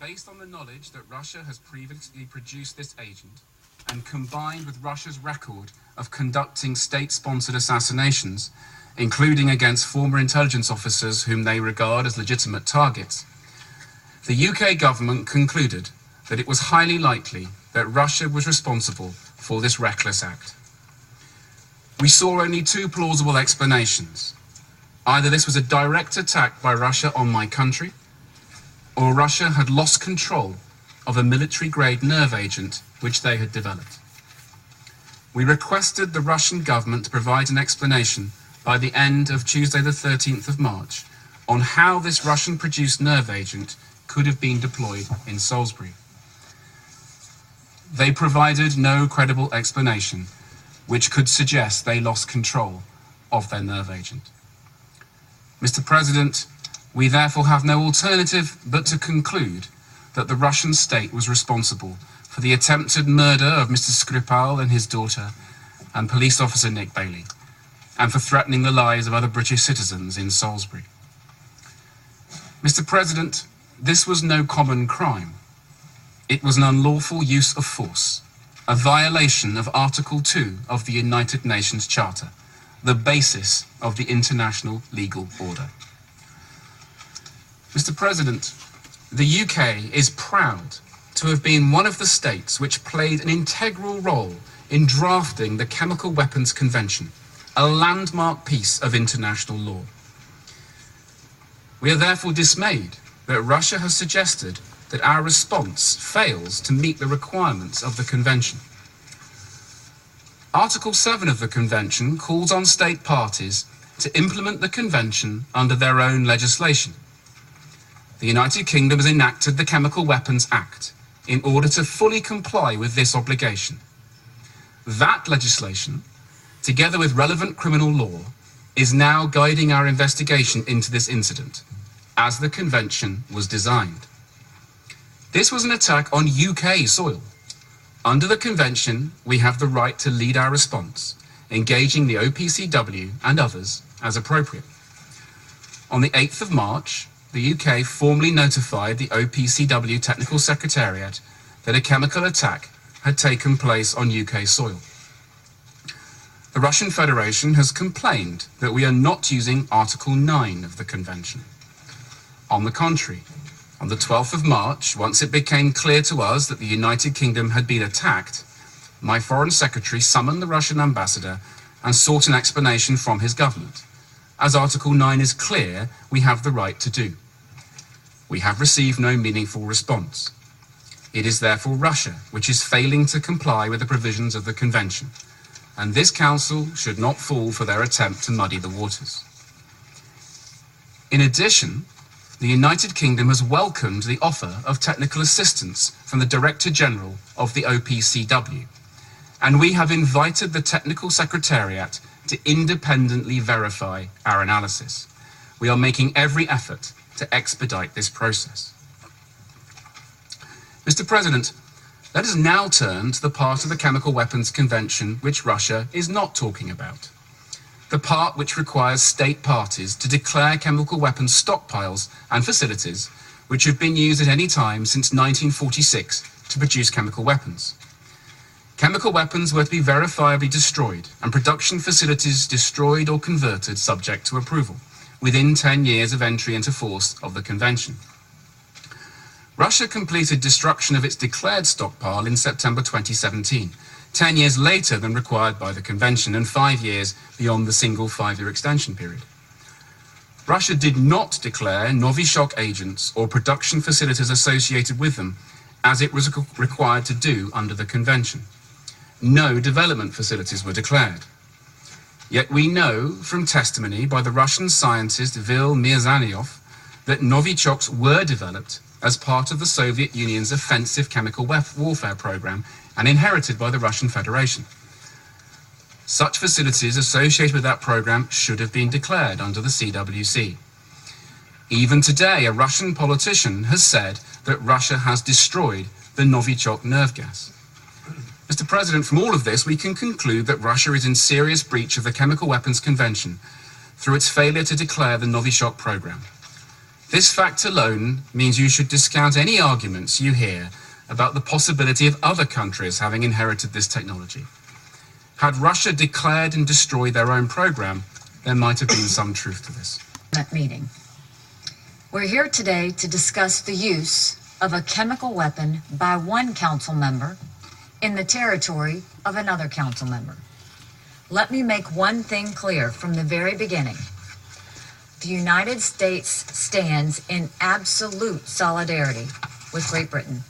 Based on the knowledge that Russia has previously produced this agent, and combined with Russia's record of conducting state-sponsored assassinations, including against former intelligence officers whom they regard as legitimate targets, the UK government concluded that it was highly likely that Russia was responsible for this reckless act. We saw only two plausible explanations. Either this was a direct attack by Russia on my country, or Russia had lost control of a military-grade nerve agent which they had developed. We requested the Russian government to provide an explanation by the end of Tuesday the 13th of March on how this Russian-produced nerve agent could have been deployed in Salisbury. They provided no credible explanation which could suggest they lost control of their nerve agent. Mr. President, we therefore have no alternative but to conclude that the Russian state was responsible for the attempted murder of Mr. Skripal and his daughter and police officer Nick Bailey, and for threatening the lives of other British citizens in Salisbury. Mr. President, this was no common crime. It was an unlawful use of force, a violation of Article 2 of the United Nations Charter, the basis of the international legal order. Mr. President, the UK is proud to have been one of the states which played an integral role in drafting the Chemical Weapons Convention, a landmark piece of international law. We are therefore dismayed that Russia has suggested that our response fails to meet the requirements of the Convention. Article 7 of the Convention calls on state parties to implement the Convention under their own legislation. The United Kingdom has enacted the Chemical Weapons Act in order to fully comply with this obligation. That legislation, together with relevant criminal law, is now guiding our investigation into this incident, as the Convention was designed. This was an attack on UK soil. Under the Convention, we have the right to lead our response, engaging the OPCW and others as appropriate. On the 8th of March, the UK formally notified the OPCW Technical Secretariat that a chemical attack had taken place on UK soil. The Russian Federation has complained that we are not using Article 9 of the Convention. On the contrary, on the 12th of March, once it became clear to us that the United Kingdom had been attacked, my Foreign Secretary summoned the Russian ambassador and sought an explanation from his government. As Article 9 is clear, we have the right to do. We have received no meaningful response. It is therefore Russia which is failing to comply with the provisions of the Convention, and this Council should not fall for their attempt to muddy the waters. In addition, the United Kingdom has welcomed the offer of technical assistance from the Director General of the OPCW, and we have invited the Technical Secretariat to independently verify our analysis. We are making every effort to expedite this process. Mr. President, let us now turn to the part of the Chemical Weapons Convention which Russia is not talking about. The part which requires state parties to declare chemical weapons stockpiles and facilities which have been used at any time since 1946 to produce chemical weapons. Chemical weapons were to be verifiably destroyed and production facilities destroyed or converted subject to approval within 10 years of entry into force of the Convention. Russia completed destruction of its declared stockpile in September 2017, 10 years later than required by the Convention and 5 years beyond the single 5-year extension period. Russia did not declare Novichok agents or production facilities associated with them as it was required to do under the Convention. No development facilities were declared. Yet we know from testimony by the Russian scientist Vil Mirzanyov that Novichoks were developed as part of the Soviet Union's offensive chemical warfare program and inherited by the Russian Federation. Such facilities associated with that program should have been declared under the CWC. Even today, a Russian politician has said that Russia has destroyed the Novichok nerve gas. Mr. President, from all of this, we can conclude that Russia is in serious breach of the Chemical Weapons Convention through its failure to declare the Novichok program. This fact alone means you should discount any arguments you hear about the possibility of other countries having inherited this technology. Had Russia declared and destroyed their own program, there might have been some truth to this. Meeting. We're here today to discuss the use of a chemical weapon by one council member in the territory of another council member. Let me make one thing clear from the very beginning. The United States stands in absolute solidarity with Great Britain.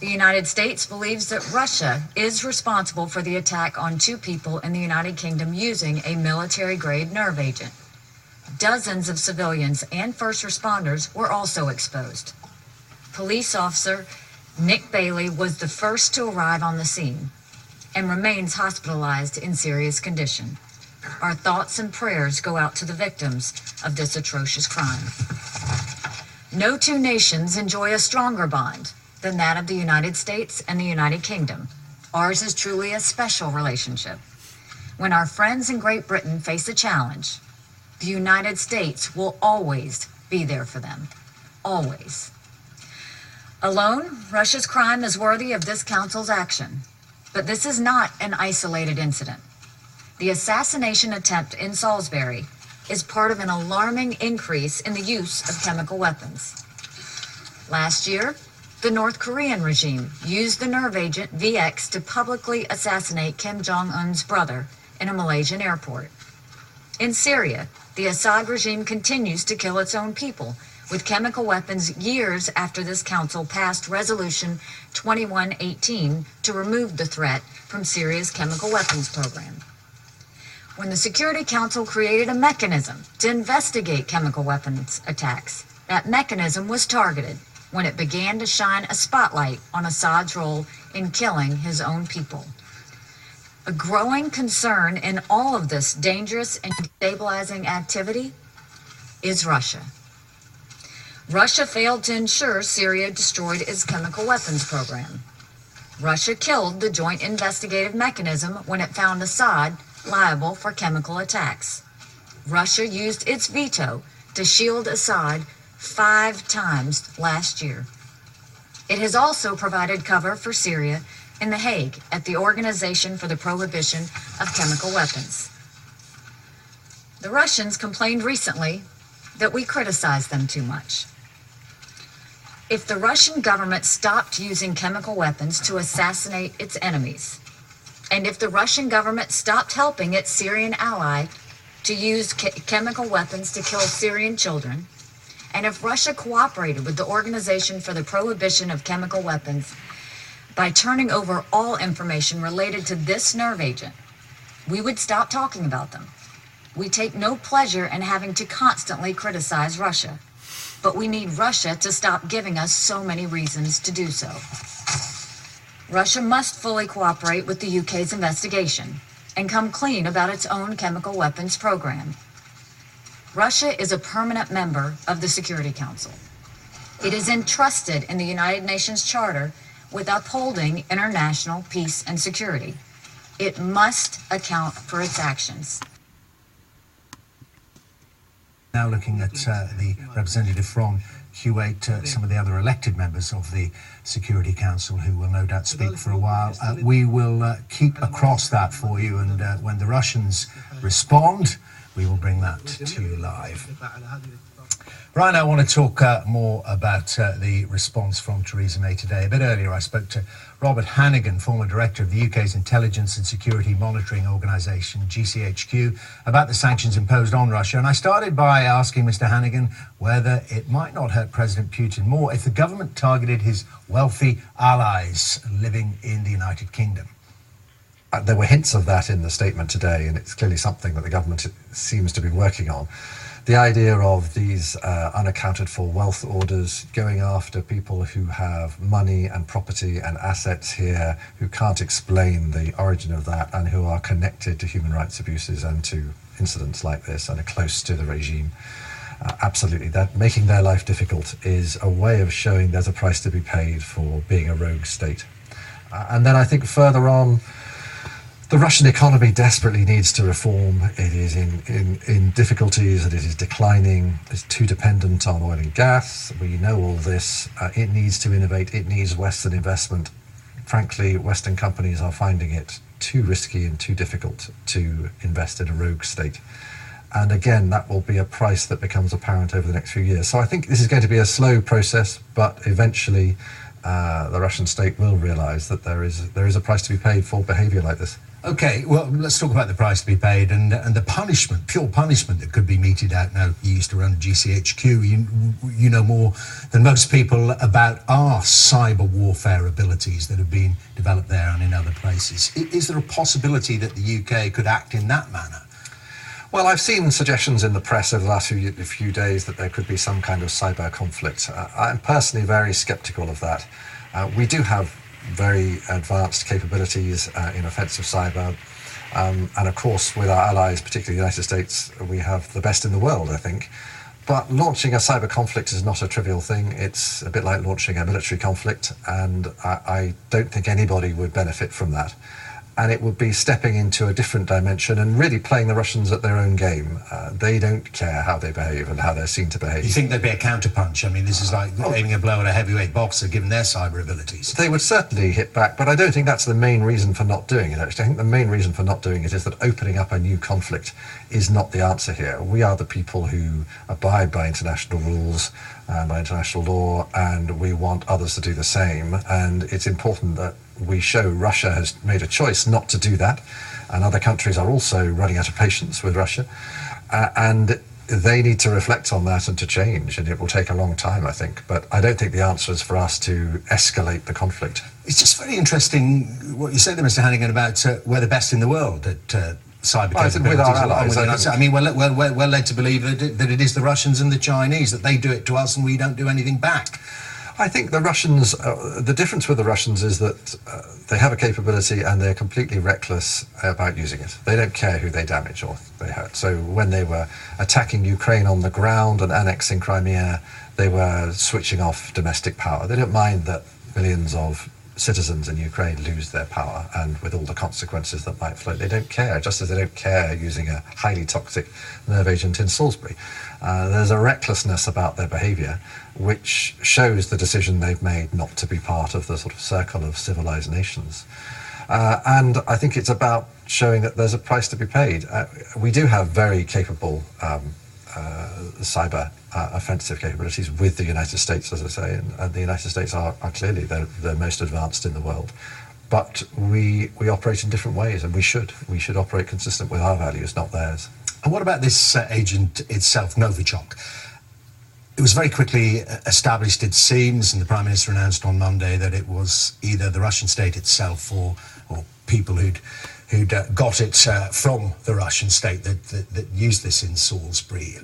The United States believes that Russia is responsible for the attack on 2 people in the United Kingdom using a military-grade nerve agent. Dozens of civilians and first responders were also exposed. Police officer Nick Bailey was the first to arrive on the scene and remains hospitalized in serious condition. Our thoughts and prayers go out to the victims of this atrocious crime. No 2 nations enjoy a stronger bond than that of the United States and the United Kingdom. Ours is truly a special relationship. When our friends in Great Britain face a challenge, the United States will always be there for them. Always. Alone, Russia's crime is worthy of this council's action. But this is not an isolated incident. The assassination attempt in Salisbury is part of an alarming increase in the use of chemical weapons. Last year, the North Korean regime used the nerve agent VX to publicly assassinate Kim Jong-un's brother in a Malaysian airport. In Syria, the Assad regime continues to kill its own people with chemical weapons years after this council passed Resolution 2118 to remove the threat from Syria's chemical weapons program. When the Security Council created a mechanism to investigate chemical weapons attacks, that mechanism was targeted when it began to shine a spotlight on Assad's role in killing his own people. A growing concern in all of this dangerous and destabilizing activity is Russia. Russia failed to ensure Syria destroyed its chemical weapons program. Russia killed the Joint Investigative Mechanism when it found Assad liable for chemical attacks. Russia used its veto to shield Assad 5 times last year. It has also provided cover for Syria in The Hague at the Organization for the Prohibition of Chemical Weapons. The Russians complained recently that we criticize them too much. If the Russian government stopped using chemical weapons to assassinate its enemies, and if the Russian government stopped helping its Syrian ally to use chemical weapons to kill Syrian children, and if Russia cooperated with the Organization for the Prohibition of Chemical Weapons by turning over all information related to this nerve agent, we would stop talking about them. We take no pleasure in having to constantly criticize Russia, but we need Russia to stop giving us so many reasons to do so. Russia must fully cooperate with the UK's investigation and come clean about its own chemical weapons program. Russia is a permanent member of the Security Council. It is entrusted in the United Nations Charter with upholding international peace and security. It must account for its actions. Now looking at the representative from Kuwait, some of the other elected members of the Security Council who will no doubt speak for a while. We will keep across that for you, and when the Russians respond, we will bring that to you live. Right now I want to talk more about the response from Theresa May today. A bit earlier I spoke to Robert Hannigan, former director of the UK's Intelligence and Security Monitoring Organisation, GCHQ, about the sanctions imposed on Russia. And I started by asking Mr. Hannigan whether it might not hurt President Putin more if the government targeted his wealthy allies living in the United Kingdom. There were hints of that in the statement today, and it's clearly something that the government seems to be working on. The idea of these unaccounted for wealth orders going after people who have money and property and assets here, who can't explain the origin of that, and who are connected to human rights abuses and to incidents like this and are close to the regime. Absolutely, that making their life difficult is a way of showing there's a price to be paid for being a rogue state. And then I think further on, The Russian economy desperately needs to reform. It is in difficulties, and it is declining. It's too dependent on oil and gas. We know all this. It needs to innovate. It needs Western investment. Frankly, Western companies are finding it too risky and too difficult to invest in a rogue state. And again, that will be a price that becomes apparent over the next few years. So I think this is going to be a slow process, but eventually the Russian state will realize that there is a price to be paid for behavior like this. Okay, well, let's talk about the price to be paid and the punishment, pure punishment that could be meted out. Now, you used to run GCHQ. You know more than most people about our cyber warfare abilities that have been developed there and in other places. Is there a possibility that the UK could act in that manner? Well, I've seen suggestions in the press over the last few days that there could be some kind of cyber conflict. I'm personally very sceptical of that. We do have very advanced capabilities in offensive cyber. And of course, with our allies, particularly the United States, we have the best in the world, I think. But launching a cyber conflict is not a trivial thing. It's a bit like launching a military conflict, and I don't think anybody would benefit from that. And it would be stepping into a different dimension and really playing the Russians at their own game. They don't care how they behave and how they're seen to behave. You think there'd be a counterpunch? I mean, this is like aiming a blow at a heavyweight boxer, given their cyber abilities. They would certainly hit back, but I don't think that's the main reason for not doing it, actually. I think the main reason for not doing it is that opening up a new conflict is not the answer here. We are the people who abide by international rules and by international law, and we want others to do the same. And it's important that we show Russia has made a choice not to do that, and other countries are also running out of patience with Russia, and they need to reflect on that and to change, and it will take a long time, I think. But I don't think the answer is for us to escalate the conflict. It's just very interesting what you said there, Mr. Hannigan, about we're the best in the world at cyber capabilities. With our allies. I mean, we're led to believe that it is the Russians and the Chinese, that they do it to us and we don't do anything back. I think the Russians, the difference with the Russians is that they have a capability and they're completely reckless about using it. They don't care who they damage or they hurt. So when they were attacking Ukraine on the ground and annexing Crimea, they were switching off domestic power. They don't mind that millions of citizens in Ukraine lose their power, and with all the consequences that might flow, they don't care, just as they don't care using a highly toxic nerve agent in Salisbury. There's a recklessness about their behaviour which shows the decision they've made not to be part of the sort of circle of civilized nations. And I think it's about showing that there's a price to be paid. We do have very capable cyber offensive capabilities with the United States, as I say, and the United States are clearly the most advanced in the world. But we operate in different ways, and we should operate consistent with our values, not theirs. And what about this agent itself, Novichok? It was very quickly established, it seems, and the Prime Minister announced on Monday that it was either the Russian state itself or people who'd got it from the Russian state that used this in Salisbury.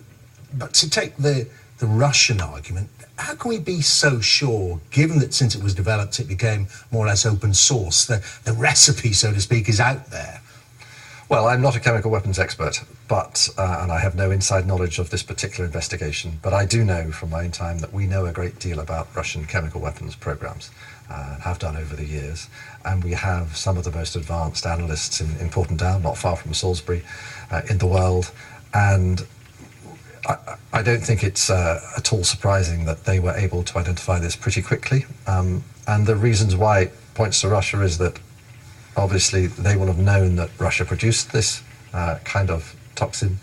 But to take the Russian argument, how can we be so sure, given that since it was developed it became more or less open source, the recipe, so to speak, is out there? Well, I'm not a chemical weapons expert, but and I have no inside knowledge of this particular investigation, but I do know from my own time that we know a great deal about Russian chemical weapons programs, have done over the years, and we have some of the most advanced analysts in Portendown, not far from Salisbury, in the world, and I don't think it's at all surprising that they were able to identify this pretty quickly, and the reasons why it points to Russia is that obviously they will have known that Russia produced this kind of toxin,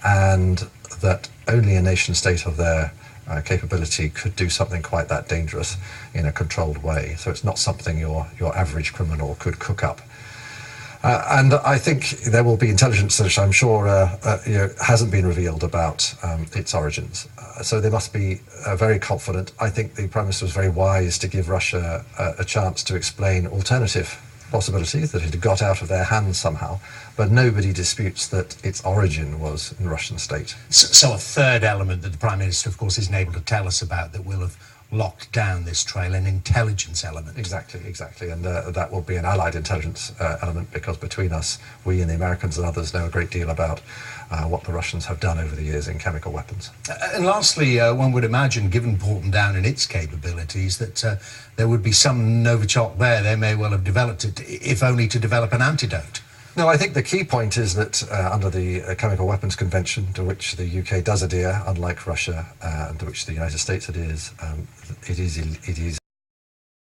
and that only a nation state of their capability could do something quite that dangerous in a controlled way. So it's not something your average criminal could cook up. And I think there will be intelligence which I'm sure hasn't been revealed about its origins. So they must be very confident. I think the Prime Minister was very wise to give Russia a chance to explain alternative possibilities, that it had got out of their hands somehow, but nobody disputes that its origin was in the Russian state. So a third element that the Prime Minister, of course, isn't able to tell us about that will have locked down this trail, an intelligence element. Exactly, and that will be an allied intelligence element, because between us, we and the Americans and others know a great deal about what the Russians have done over the years in chemical weapons. And lastly, one would imagine, given Portendown and its capabilities, that there would be some Novichok there. They may well have developed it, if only to develop an antidote. No, I think the key point is that under the Chemical Weapons Convention, to which the UK does adhere, unlike Russia, and to which the United States adheres, it is